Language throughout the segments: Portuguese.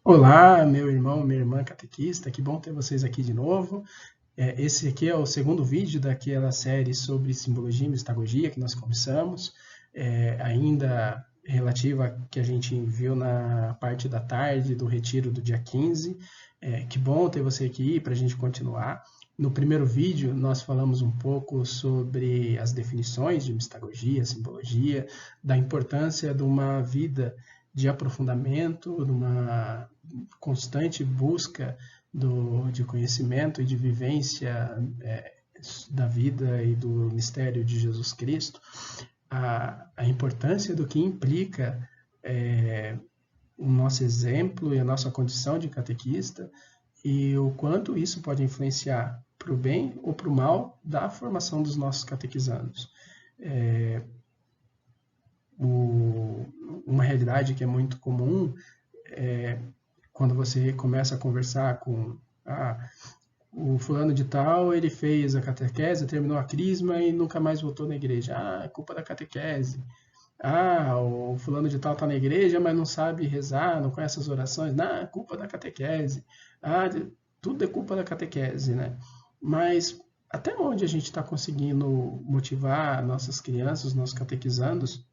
Olá, meu irmão, minha irmã catequista, que bom ter vocês aqui de novo. Esse aqui é o segundo vídeo daquela série sobre simbologia e mistagogia que nós começamos, ainda relativa que a gente viu na parte da tarde do retiro do dia 15. Que bom ter você aqui para a gente continuar. No primeiro vídeo, nós falamos um pouco sobre as definições de mistagogia, simbologia, da importância de uma vida de aprofundamento, de uma constante busca de conhecimento e de vivência da vida e do mistério de Jesus Cristo, a importância do que implica o nosso exemplo e a nossa condição de catequista e o quanto isso pode influenciar para o bem ou para o mal da formação dos nossos catequizandos. Uma realidade que é muito comum é quando você começa a conversar com o fulano de tal, ele fez a catequese, terminou a crisma e nunca mais voltou na igreja. É culpa da catequese. O fulano de tal está na igreja, mas não sabe rezar, não conhece as orações. É culpa da catequese. Tudo é culpa da catequese, né? Mas até onde a gente está conseguindo motivar nossas crianças, nossos catequizandos,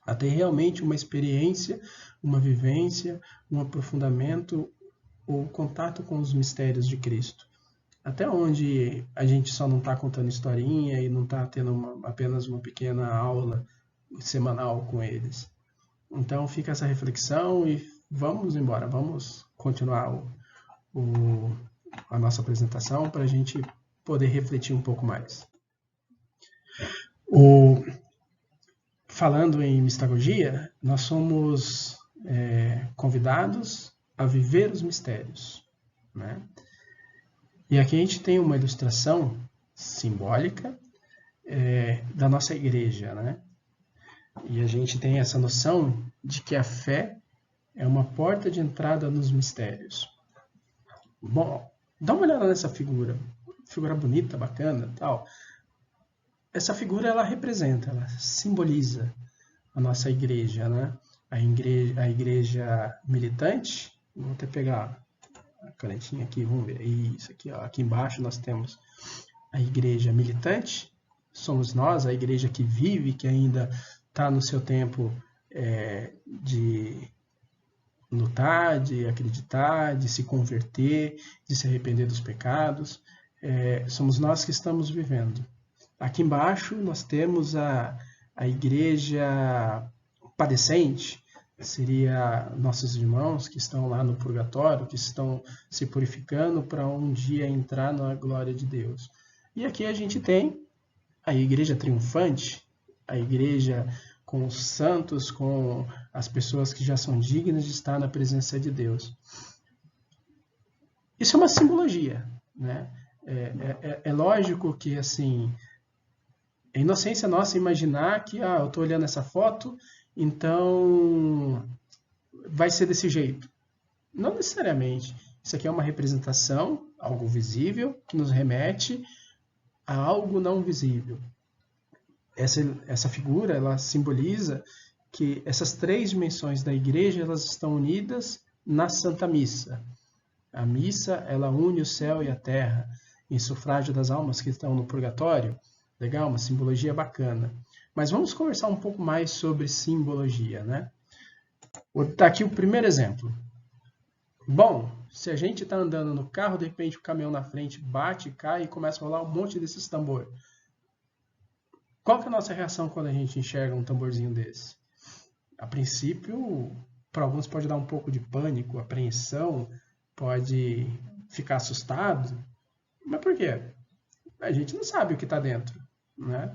a ter realmente uma experiência, uma vivência, um aprofundamento, o contato com os mistérios de Cristo. Até onde a gente só não está contando historinha e não está tendo apenas uma pequena aula semanal com eles. Então fica essa reflexão e vamos embora, vamos continuar a nossa apresentação para a gente poder refletir um pouco mais. Falando em mistagogia, nós somos convidados a viver os mistérios, né? E aqui a gente tem uma ilustração simbólica da nossa igreja, né? E a gente tem essa noção de que a fé é uma porta de entrada nos mistérios. Bom, dá uma olhada nessa figura bonita, bacana, tal. Essa figura ela representa, ela simboliza a nossa igreja, né? A igreja militante. Vou até pegar a canetinha aqui, vamos ver. Isso aqui, ó. Aqui embaixo nós temos a igreja militante. Somos nós, a igreja que vive, que ainda está no seu tempo de lutar, de acreditar, de se converter, de se arrepender dos pecados. Somos nós que estamos vivendo. Aqui embaixo nós temos a igreja padecente, seria nossos irmãos que estão lá no purgatório, que estão se purificando para um dia entrar na glória de Deus. E aqui a gente tem a igreja triunfante, a igreja com os santos, com as pessoas que já são dignas de estar na presença de Deus. Isso é uma simbologia, né? É lógico que, assim, é inocência nossa imaginar que, eu estou olhando essa foto, então vai ser desse jeito. Não necessariamente. Isso aqui é uma representação, algo visível, que nos remete a algo não visível. Essa figura, ela simboliza que essas três dimensões da igreja, elas estão unidas na Santa Missa. A missa, ela une o céu e a terra em sufrágio das almas que estão no purgatório. Legal, uma simbologia bacana. Mas vamos conversar um pouco mais sobre simbologia, né? Vou dar aqui o primeiro exemplo. Bom, se a gente está andando no carro, de repente o caminhão na frente bate, cai e começa a rolar um monte desses tambor. Qual que é a nossa reação quando a gente enxerga um tamborzinho desse? A princípio, para alguns pode dar um pouco de pânico, apreensão, pode ficar assustado. Mas por quê? A gente não sabe o que está dentro, né?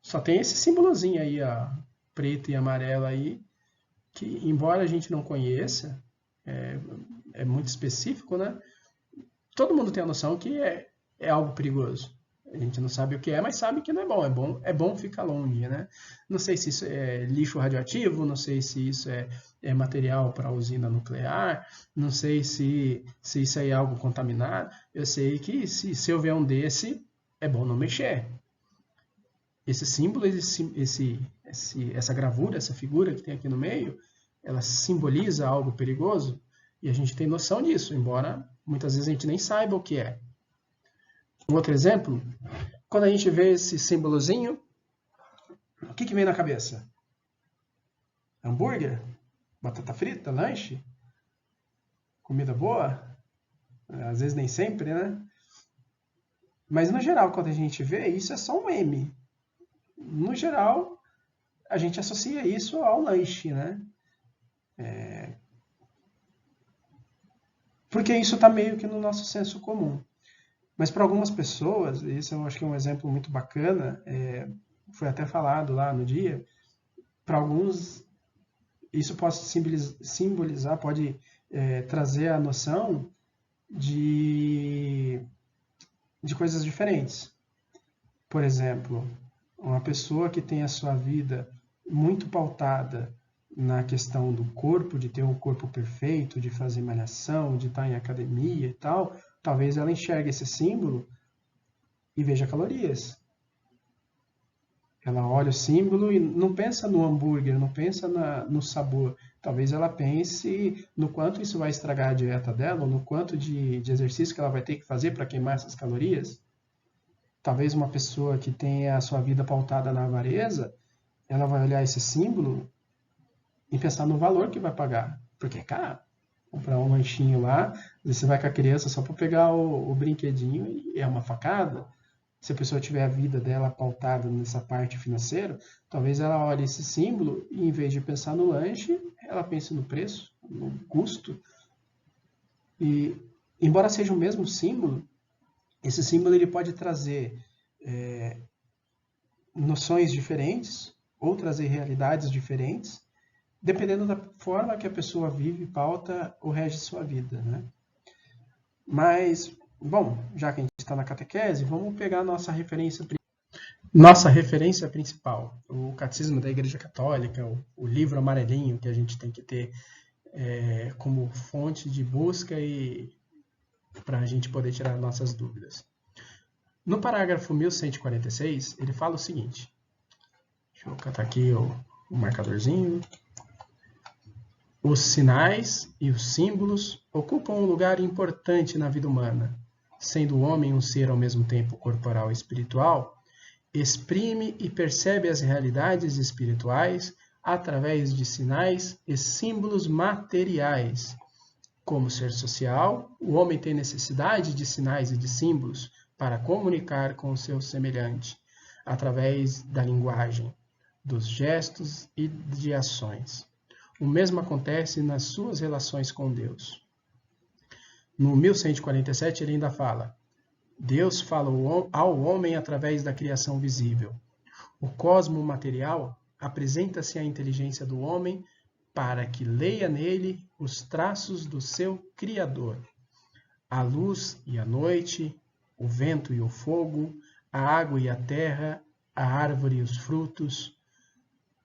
Só tem esse símbolozinho aí, ó, preto e amarelo aí, que embora a gente não conheça, é muito específico, né? Todo mundo tem a noção que é algo perigoso. A gente não sabe o que é, mas sabe que não é bom. É bom ficar longe, né? Não sei se isso é lixo radioativo, não sei se isso é material para usina nuclear, não sei se isso aí é algo contaminado. Eu sei que se eu ver um desse, é bom não mexer. Esse símbolo, essa gravura, essa figura que tem aqui no meio, ela simboliza algo perigoso? E a gente tem noção disso, embora muitas vezes a gente nem saiba o que é. Um outro exemplo, quando a gente vê esse símbolozinho, o que vem na cabeça? Hambúrguer? Batata frita? Lanche? Comida boa? Às vezes nem sempre, né? Mas no geral, quando a gente vê, isso é só um M. No geral, a gente associa isso ao lanche, né? Porque isso está meio que no nosso senso comum. Mas para algumas pessoas, esse eu acho que é um exemplo muito bacana, foi até falado lá no dia, para alguns isso pode simbolizar, pode trazer a noção de coisas diferentes. Por exemplo, uma pessoa que tem a sua vida muito pautada na questão do corpo, de ter um corpo perfeito, de fazer malhação, de estar em academia e tal, talvez ela enxergue esse símbolo e veja calorias. Ela olha o símbolo e não pensa no hambúrguer, não pensa no sabor. Talvez ela pense no quanto isso vai estragar a dieta dela, ou no quanto de exercício que ela vai ter que fazer para queimar essas calorias. Talvez uma pessoa que tenha a sua vida pautada na avareza, ela vai olhar esse símbolo e pensar no valor que vai pagar. Porque é caro. Comprar um lanchinho lá, você vai com a criança só para pegar o brinquedinho e é uma facada. Se a pessoa tiver a vida dela pautada nessa parte financeira, talvez ela olhe esse símbolo e em vez de pensar no lanche, ela pense no preço, no custo. E embora seja o mesmo símbolo, esse símbolo ele pode trazer noções diferentes ou trazer realidades diferentes, dependendo da forma que a pessoa vive, pauta ou rege sua vida, né? Mas, bom, já que a gente está na catequese, vamos pegar a nossa referência principal, o Catecismo da Igreja Católica, o livro amarelinho que a gente tem que ter como fonte de busca e para a gente poder tirar nossas dúvidas. No parágrafo 1146, ele fala o seguinte, deixa eu catar aqui o marcadorzinho. Os sinais e os símbolos ocupam um lugar importante na vida humana. Sendo o homem um ser ao mesmo tempo corporal e espiritual, exprime e percebe as realidades espirituais através de sinais e símbolos materiais. Como ser social, o homem tem necessidade de sinais e de símbolos para comunicar com o seu semelhante, através da linguagem, dos gestos e de ações. O mesmo acontece nas suas relações com Deus. No 1147 ele ainda fala, Deus fala ao homem através da criação visível. O cosmo material apresenta-se à inteligência do homem para que leia nele os traços do seu Criador. A luz e a noite, o vento e o fogo, a água e a terra, a árvore e os frutos,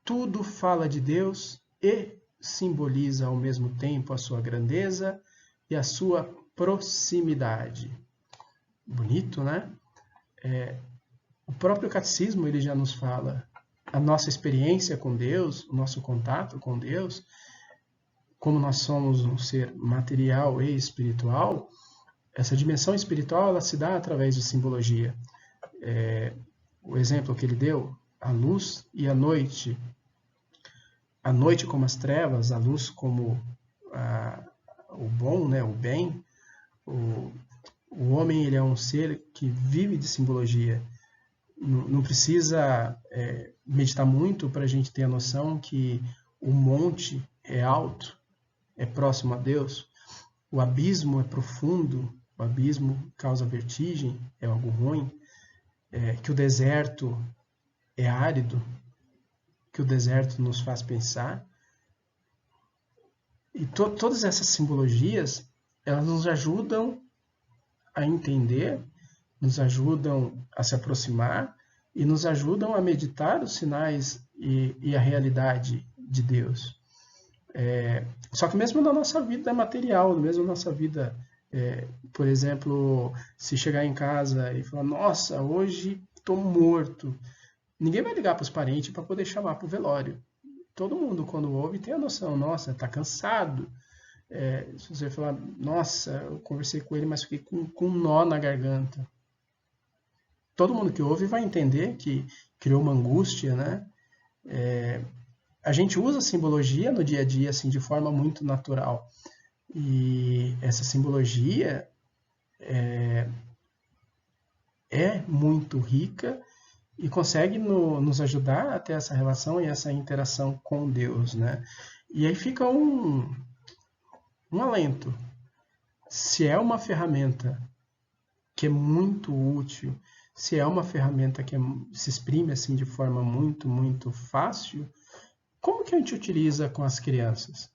tudo fala de Deus e simboliza ao mesmo tempo a sua grandeza e a sua proximidade. Bonito, né? O próprio catecismo ele já nos fala a nossa experiência com Deus, o nosso contato com Deus, como nós somos um ser material e espiritual, essa dimensão espiritual ela se dá através de simbologia. O exemplo que ele deu, a luz e a noite como as trevas, a luz como o bom, né, o bem. O homem ele é um ser que vive de simbologia. Não precisa meditar muito para a gente ter a noção que o monte é alto, é próximo a Deus. O abismo é profundo, o abismo causa vertigem, é algo ruim. Que o deserto é árido, que o deserto nos faz pensar. E todas essas simbologias, elas nos ajudam a entender, nos ajudam a se aproximar e nos ajudam a meditar os sinais e a realidade de Deus. Só que mesmo na nossa vida material, mesmo na nossa vida, por exemplo, se chegar em casa e falar, nossa, hoje estou morto, ninguém vai ligar para os parentes para poder chamar para o velório. Todo mundo, quando ouve, tem a noção, nossa, está cansado, Se você falar, nossa, eu conversei com ele, mas fiquei com um nó na garganta. Todo mundo que ouve vai entender que criou uma angústia, né? A gente usa simbologia no dia a dia assim de forma muito natural. E essa simbologia é muito rica e consegue nos ajudar a ter essa relação e essa interação com Deus, né? E aí fica um alento. Se é uma ferramenta que é muito útil, se é uma ferramenta que se exprime assim de forma muito, muito fácil, como que a gente utiliza com as crianças?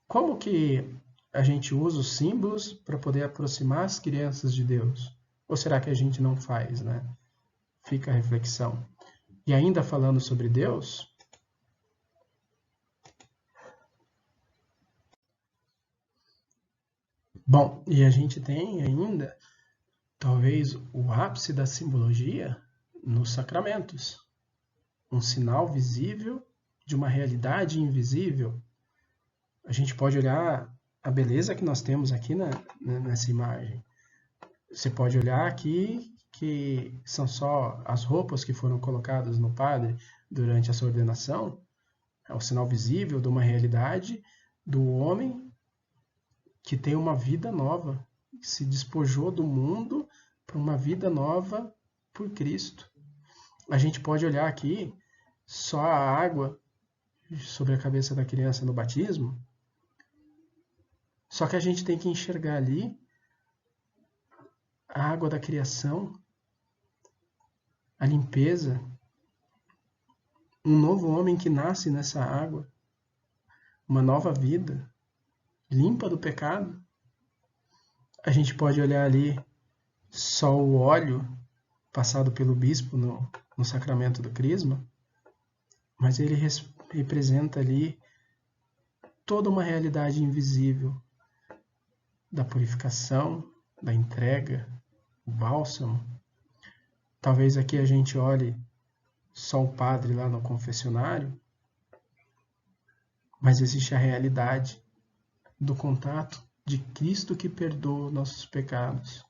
Como que a gente usa os símbolos para poder aproximar as crianças de Deus? Ou será que a gente não faz, né? Fica a reflexão. E ainda falando sobre Deus, bom, e a gente tem ainda, talvez, o ápice da simbologia nos sacramentos. Um sinal visível de uma realidade invisível. A gente pode olhar a beleza que nós temos aqui nessa imagem. Você pode olhar aqui que são só as roupas que foram colocadas no padre durante a sua ordenação. É o sinal visível de uma realidade do homem que tem uma vida nova, que se despojou do mundo para uma vida nova por Cristo. A gente pode olhar aqui só a água sobre a cabeça da criança no batismo, só que a gente tem que enxergar ali a água da criação, a limpeza, um novo homem que nasce nessa água, uma nova vida, limpa do pecado. A gente pode olhar ali só o óleo passado pelo bispo no sacramento do crisma, mas ele representa ali toda uma realidade invisível da purificação, da entrega, o bálsamo. Talvez aqui a gente olhe só o padre lá no confessionário, mas existe a realidade do contato de Cristo que perdoa nossos pecados.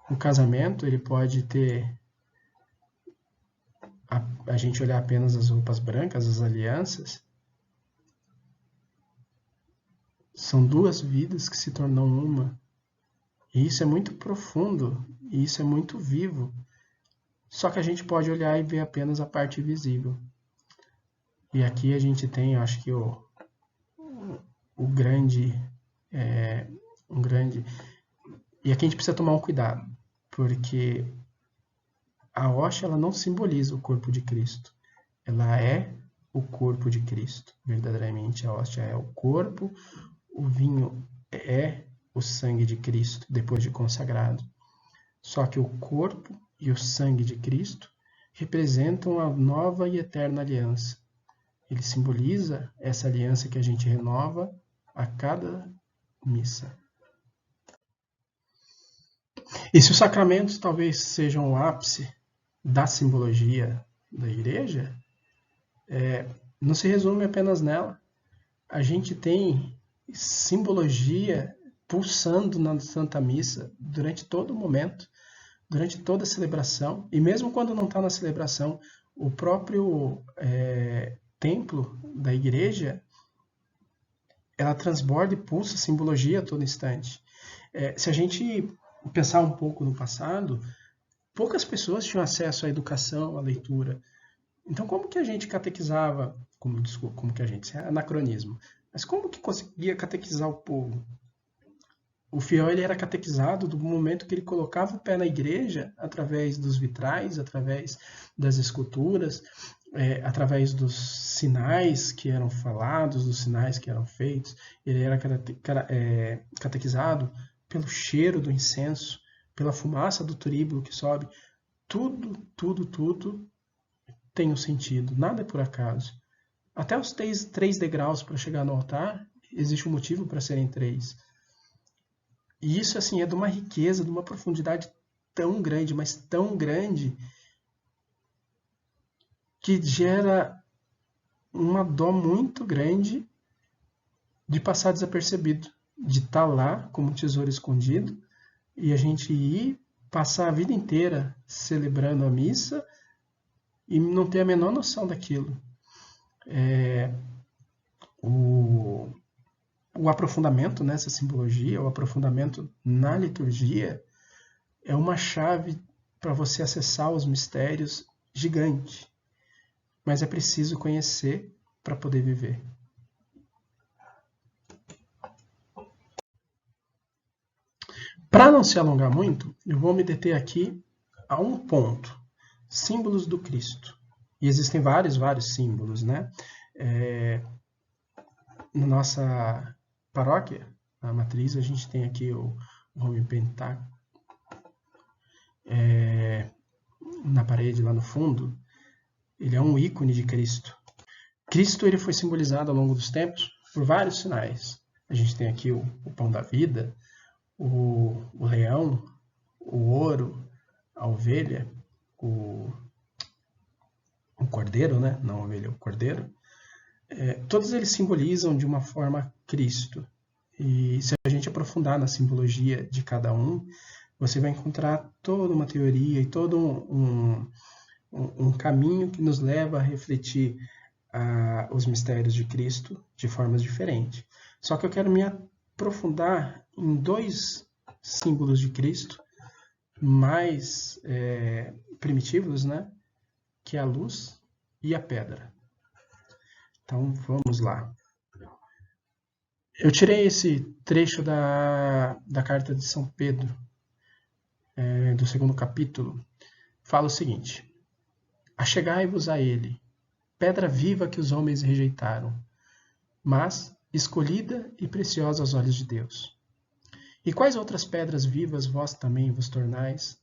O casamento, ele pode ter a gente olhar apenas as roupas brancas, as alianças, são duas vidas que se tornam uma. E isso é muito profundo, e isso é muito vivo. Só que a gente pode olhar e ver apenas a parte visível. E aqui a gente tem, acho que o grande, um grande... E aqui a gente precisa tomar um cuidado, porque a hóstia ela não simboliza o corpo de Cristo. Ela é o corpo de Cristo. Verdadeiramente, a hóstia é o corpo, o vinho é o sangue de Cristo, depois de consagrado. Só que o corpo e o sangue de Cristo representam a nova e eterna aliança. Ele simboliza essa aliança que a gente renova a cada missa. E se os sacramentos talvez sejam o ápice da simbologia da igreja, não se resume apenas nela. A gente tem simbologia pulsando na Santa Missa durante todo o momento, durante toda a celebração, e mesmo quando não está na celebração, o próprio templo da igreja, ela transborda e pulsa simbologia a todo instante. Se a gente pensar um pouco no passado, poucas pessoas tinham acesso à educação, à leitura. Então, como que a gente catequizava? Como que a gente? Isso é anacronismo. Mas como que conseguia catequizar o povo? O fiel ele era catequizado do momento que ele colocava o pé na igreja, através dos vitrais, através das esculturas, através dos sinais que eram falados, dos sinais que eram feitos. Ele era catequizado pelo cheiro do incenso, pela fumaça do turíbulo que sobe. Tudo tem um sentido. Nada é por acaso. Até os 3 degraus para chegar no altar, existe um motivo para serem 3. E isso assim, é de uma riqueza, de uma profundidade tão grande, mas tão grande, que gera uma dó muito grande de passar desapercebido, de estar lá como um tesouro escondido e a gente ir passar a vida inteira celebrando a missa e não ter a menor noção daquilo. O aprofundamento nessa simbologia, o aprofundamento na liturgia, é uma chave para você acessar os mistérios gigante. Mas é preciso conhecer para poder viver. Para não se alongar muito, eu vou me deter aqui a um ponto. Símbolos do Cristo. E existem vários símbolos, né? Na nossa paróquia, na matriz, a gente tem aqui o homem pentáculo. Na parede, lá no fundo, ele é um ícone de Cristo. Cristo ele foi simbolizado ao longo dos tempos por vários sinais. A gente tem aqui o pão da vida, o leão, o ouro, a ovelha, o cordeiro, né? Não a ovelha, o cordeiro. Todos eles simbolizam de uma forma Cristo. E se a gente aprofundar na simbologia de cada um, você vai encontrar toda uma teoria e todo um caminho que nos leva a refletir os mistérios de Cristo de formas diferentes. Só que eu quero me aprofundar em dois símbolos de Cristo mais primitivos, né? Que é a luz e a pedra. Então, vamos lá. Eu tirei esse trecho da carta de São Pedro, do 2º capítulo. Fala o seguinte: achegai-vos a ele, pedra viva que os homens rejeitaram, mas escolhida e preciosa aos olhos de Deus. E quais outras pedras vivas vós também vos tornais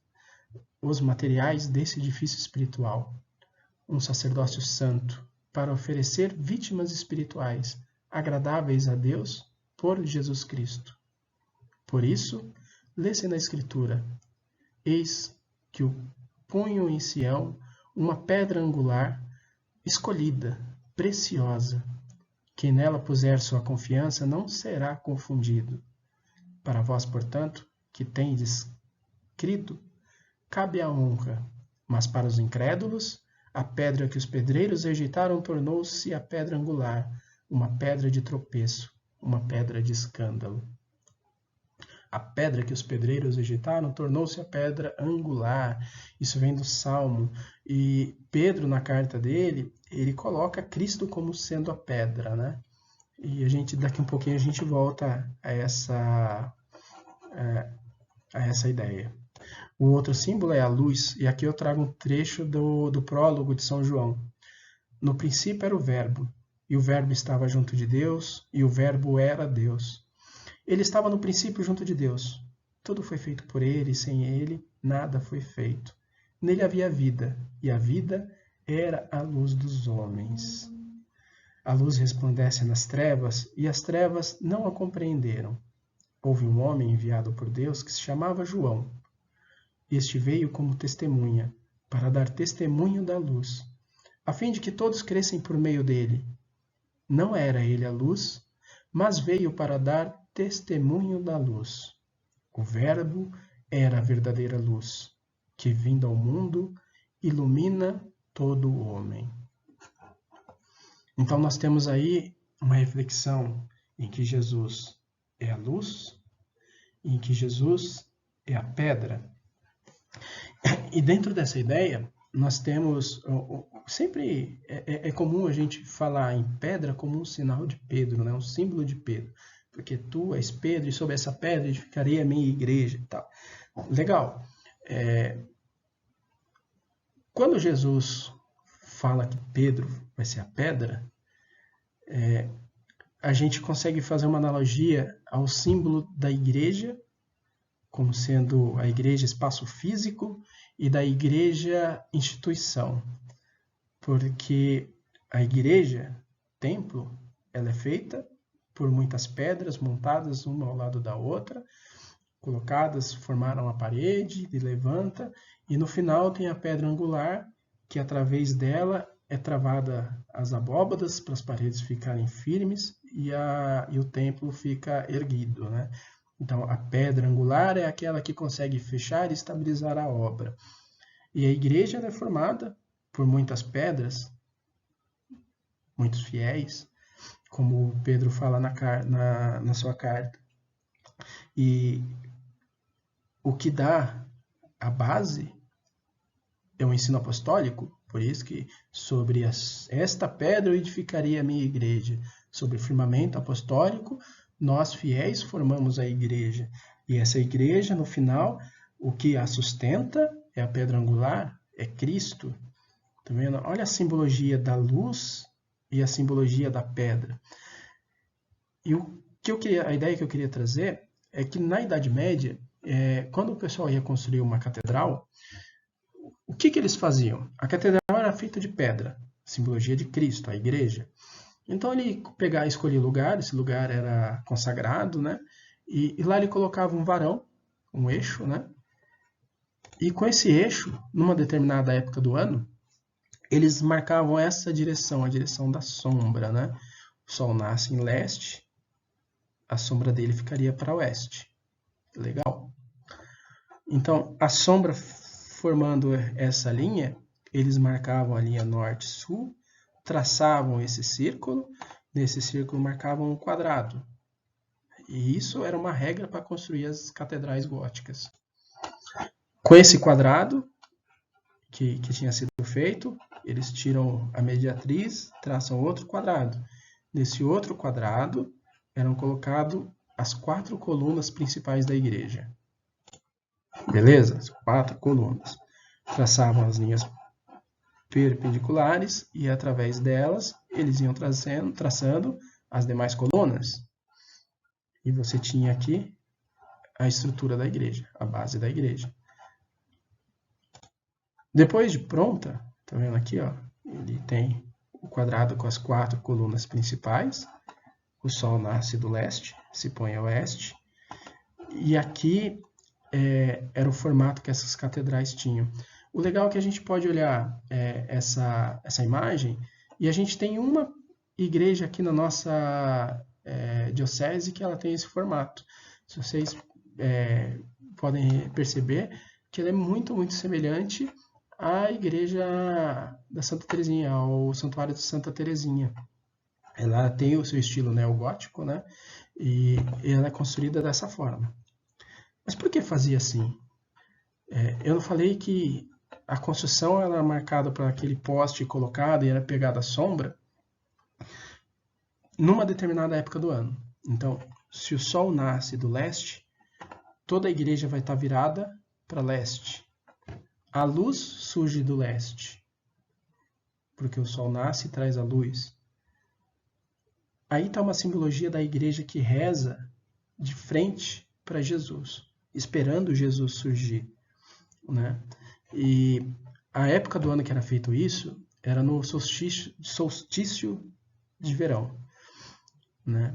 os materiais desse edifício espiritual? Um sacerdócio santo, para oferecer vítimas espirituais, agradáveis a Deus por Jesus Cristo. Por isso, lê-se na Escritura: eis que o ponho em Sião uma pedra angular, escolhida, preciosa. Quem nela puser sua confiança não será confundido. Para vós, portanto, que tendes crido, cabe a honra, mas para os incrédulos, a pedra que os pedreiros rejeitaram tornou-se a pedra angular, uma pedra de tropeço, uma pedra de escândalo. A pedra que os pedreiros rejeitaram tornou-se a pedra angular. Isso vem do Salmo. E Pedro, na carta dele, ele coloca Cristo como sendo a pedra, né? E daqui um pouquinho a gente volta a essa ideia. O outro símbolo é a luz, e aqui eu trago um trecho do prólogo de São João. No princípio era o Verbo, e o Verbo estava junto de Deus, e o Verbo era Deus. Ele estava no princípio junto de Deus. Tudo foi feito por ele, e sem ele nada foi feito. Nele havia vida, e a vida era a luz dos homens. A luz resplandece nas trevas, e as trevas não a compreenderam. Houve um homem enviado por Deus que se chamava João. Este veio como testemunha, para dar testemunho da luz, a fim de que todos crescem por meio dele. Não era ele a luz, mas veio para dar testemunho da luz. O Verbo era a verdadeira luz, que, vindo ao mundo, ilumina todo o homem. Então nós temos aí uma reflexão em que Jesus é a luz, em que Jesus é a pedra. E dentro dessa ideia, nós temos, sempre é comum a gente falar em pedra como um sinal de Pedro, né? Um símbolo de Pedro. Porque tu és Pedro e sobre essa pedra edificarei a minha igreja e tal. Legal. Quando Jesus fala que Pedro vai ser a pedra, a gente consegue fazer uma analogia ao símbolo da igreja, como sendo a igreja espaço físico e da igreja instituição. Porque a igreja, templo, ela é feita por muitas pedras montadas uma ao lado da outra, colocadas, formaram a parede, e levanta, e no final tem a pedra angular, que através dela é travada as abóbadas para as paredes ficarem firmes e o templo fica erguido, né? Então, a pedra angular é aquela que consegue fechar e estabilizar a obra. E a igreja é formada por muitas pedras, muitos fiéis, como Pedro fala na sua carta. E o que dá a base é o ensino apostólico, por isso que sobre esta pedra eu edificaria a minha igreja. Sobre o firmamento apostólico, nós fiéis formamos a igreja. E essa igreja, no final, o que a sustenta é a pedra angular, é Cristo. Tá vendo? Olha a simbologia da luz e a simbologia da pedra. E a ideia que eu queria trazer é que na Idade Média, quando o pessoal ia construir uma catedral, o que eles faziam? A catedral era feita de pedra, simbologia de Cristo, a igreja. Então ele escolhia lugar, esse lugar era consagrado, né? E lá ele colocava um varão, um eixo, né? E com esse eixo, numa determinada época do ano, eles marcavam essa direção, a direção da sombra, né? O sol nasce em leste, a sombra dele ficaria para oeste. Legal. Então, a sombra formando essa linha, eles marcavam a linha norte-sul, traçavam esse círculo, nesse círculo marcavam um quadrado. E isso era uma regra para construir as catedrais góticas. Com esse quadrado que tinha sido feito, eles tiram a mediatriz, traçam outro quadrado. Nesse outro quadrado eram colocadas as 4 colunas principais da igreja. Beleza? As 4 colunas. Traçavam as linhas perpendiculares e através delas eles iam traçando as demais colunas. E você tinha aqui a estrutura da igreja, a base da igreja. Depois de pronta, tá vendo aqui, ó, ele tem o quadrado com as 4 colunas principais. O sol nasce do leste, se põe a oeste. E aqui era o formato que essas catedrais tinham. O legal é que a gente pode olhar essa imagem e a gente tem uma igreja aqui na nossa diocese que ela tem esse formato. Se vocês podem perceber que ela é muito, muito semelhante à igreja da Santa Teresinha, ao Santuário de Santa Teresinha. Ela tem o seu estilo neogótico, né? E ela é construída dessa forma. Mas por que fazia assim? Eu não falei que a construção era marcada por aquele poste colocado e era pegada à sombra numa determinada época do ano. Então, se o sol nasce do leste, toda a igreja vai estar virada para leste. A luz surge do leste, porque o sol nasce e traz a luz. Aí está uma simbologia da igreja que reza de frente para Jesus, esperando Jesus surgir, né? E a época do ano que era feito isso era no solstício de verão, né?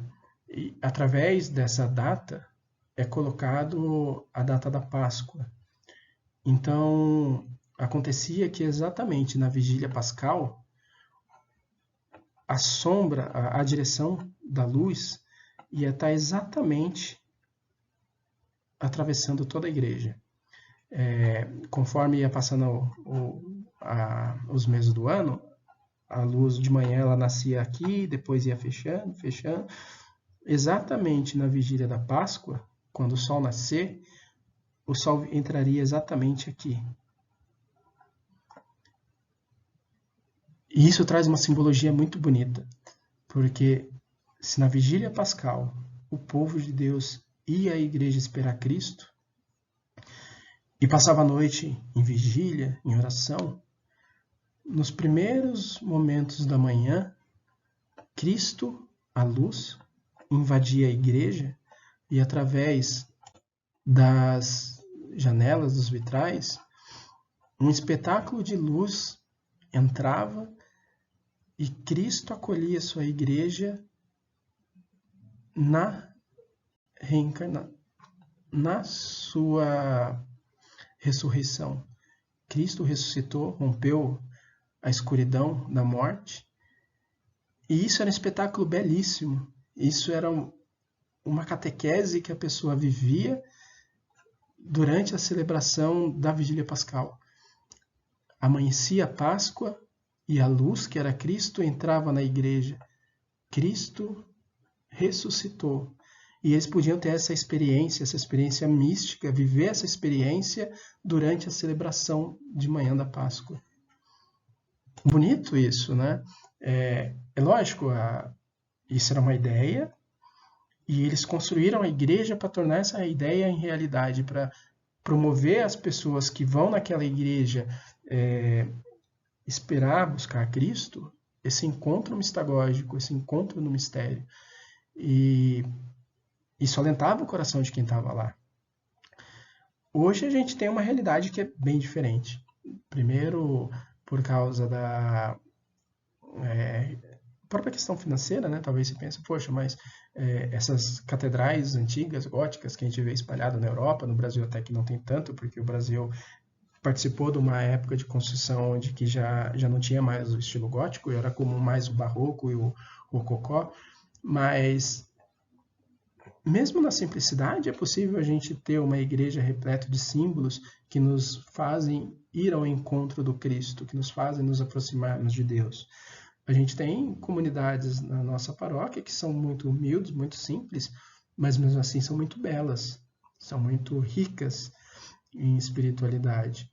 E através dessa data é colocado a data da Páscoa. Então acontecia que exatamente na vigília pascal a sombra, a direção da luz ia estar exatamente atravessando toda a igreja. Conforme ia passando os meses do ano, a luz de manhã ela nascia aqui, depois ia fechando. Exatamente na vigília da Páscoa, quando o sol nascer, o sol entraria exatamente aqui. E isso traz uma simbologia muito bonita, porque se na vigília pascal o povo de Deus ia à igreja esperar Cristo e passava a noite em vigília, em oração, nos primeiros momentos da manhã, Cristo, a luz, invadia a igreja e através das janelas, dos vitrais, um espetáculo de luz entrava e Cristo acolhia sua igreja na sua ressurreição. Cristo ressuscitou, rompeu a escuridão da morte. E isso era um espetáculo belíssimo. Isso era uma catequese que a pessoa vivia durante a celebração da Vigília Pascal. Amanhecia a Páscoa e a luz, que era Cristo, entrava na igreja. Cristo ressuscitou. E eles podiam ter essa experiência mística, viver essa experiência durante a celebração de manhã da Páscoa. Bonito isso, né? É lógico, isso era uma ideia, e eles construíram a igreja para tornar essa ideia em realidade, para promover as pessoas que vão naquela igreja esperar buscar Cristo, esse encontro mistagógico, esse encontro no mistério. E isso alentava o coração de quem estava lá. Hoje a gente tem uma realidade que é bem diferente. Primeiro, por causa da própria questão financeira, né? Talvez você pense, poxa, mas essas catedrais antigas, góticas, que a gente vê espalhado na Europa, no Brasil até que não tem tanto, porque o Brasil participou de uma época de construção onde que já não tinha mais o estilo gótico, era comum mais o barroco e o rococó, mas mesmo na simplicidade é possível a gente ter uma igreja repleta de símbolos que nos fazem ir ao encontro do Cristo, que nos fazem nos aproximarmos de Deus. A gente tem comunidades na nossa paróquia que são muito humildes, muito simples, mas mesmo assim são muito belas, são muito ricas em espiritualidade.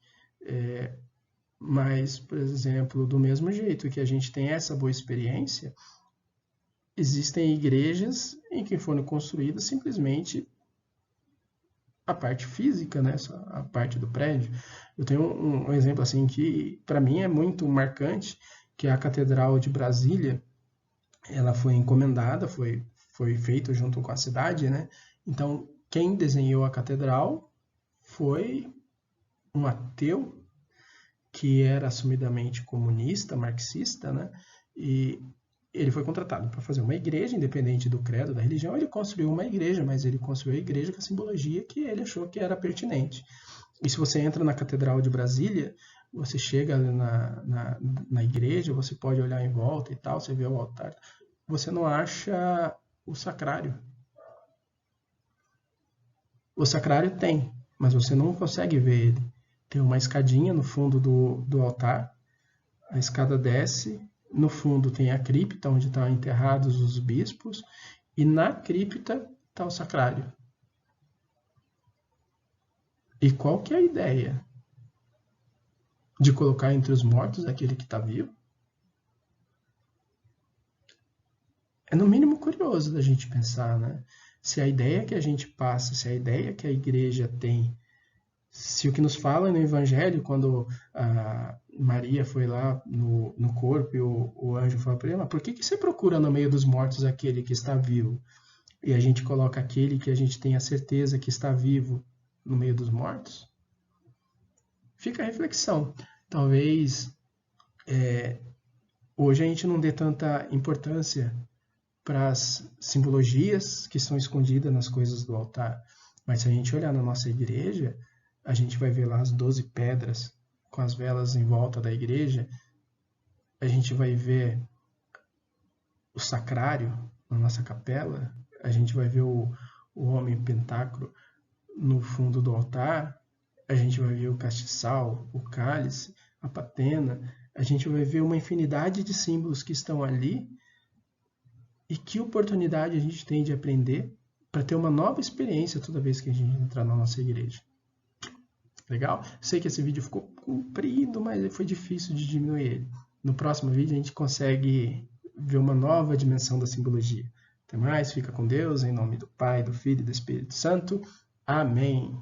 Mas, por exemplo, do mesmo jeito que a gente tem essa boa experiência, existem igrejas em que foram construídas simplesmente a parte física, né? A parte do prédio. Eu tenho um exemplo assim que para mim é muito marcante, que é a Catedral de Brasília. Ela foi encomendada, foi feita junto com a cidade, né? Então, quem desenhou a catedral foi um ateu que era assumidamente comunista, marxista, né? E ele foi contratado para fazer uma igreja, independente do credo, da religião. Ele construiu uma igreja, mas ele construiu a igreja com a simbologia que ele achou que era pertinente. E se você entra na Catedral de Brasília, você chega na igreja, você pode olhar em volta e tal, você vê o altar, você não acha o sacrário. O sacrário tem, mas você não consegue ver ele. Tem uma escadinha no fundo do altar, a escada desce, no fundo tem a cripta, onde estão enterrados os bispos, e na cripta está o sacrário. E qual que é a ideia? De colocar entre os mortos aquele que está vivo? É no mínimo curioso da gente pensar, né? Se a ideia que a gente passa, se a ideia que a igreja tem, se o que nos fala no Evangelho, quando a Maria foi lá no corpo e o anjo falou para ela, por que você procura no meio dos mortos aquele que está vivo? E a gente coloca aquele que a gente tem a certeza que está vivo no meio dos mortos? Fica a reflexão. Talvez hoje a gente não dê tanta importância para as simbologias que estão escondidas nas coisas do altar. Mas se a gente olhar na nossa igreja, a gente vai ver lá as 12 pedras com as velas em volta da igreja. A gente vai ver o sacrário na nossa capela. A gente vai ver o homem pentáculo no fundo do altar. A gente vai ver o castiçal, o cálice, a patena. A gente vai ver uma infinidade de símbolos que estão ali. E que oportunidade a gente tem de aprender para ter uma nova experiência toda vez que a gente entrar na nossa igreja. Legal? Sei que esse vídeo ficou comprido, mas foi difícil de diminuir ele. No próximo vídeo a gente consegue ver uma nova dimensão da simbologia. Até mais, fica com Deus, em nome do Pai, do Filho e do Espírito Santo. Amém.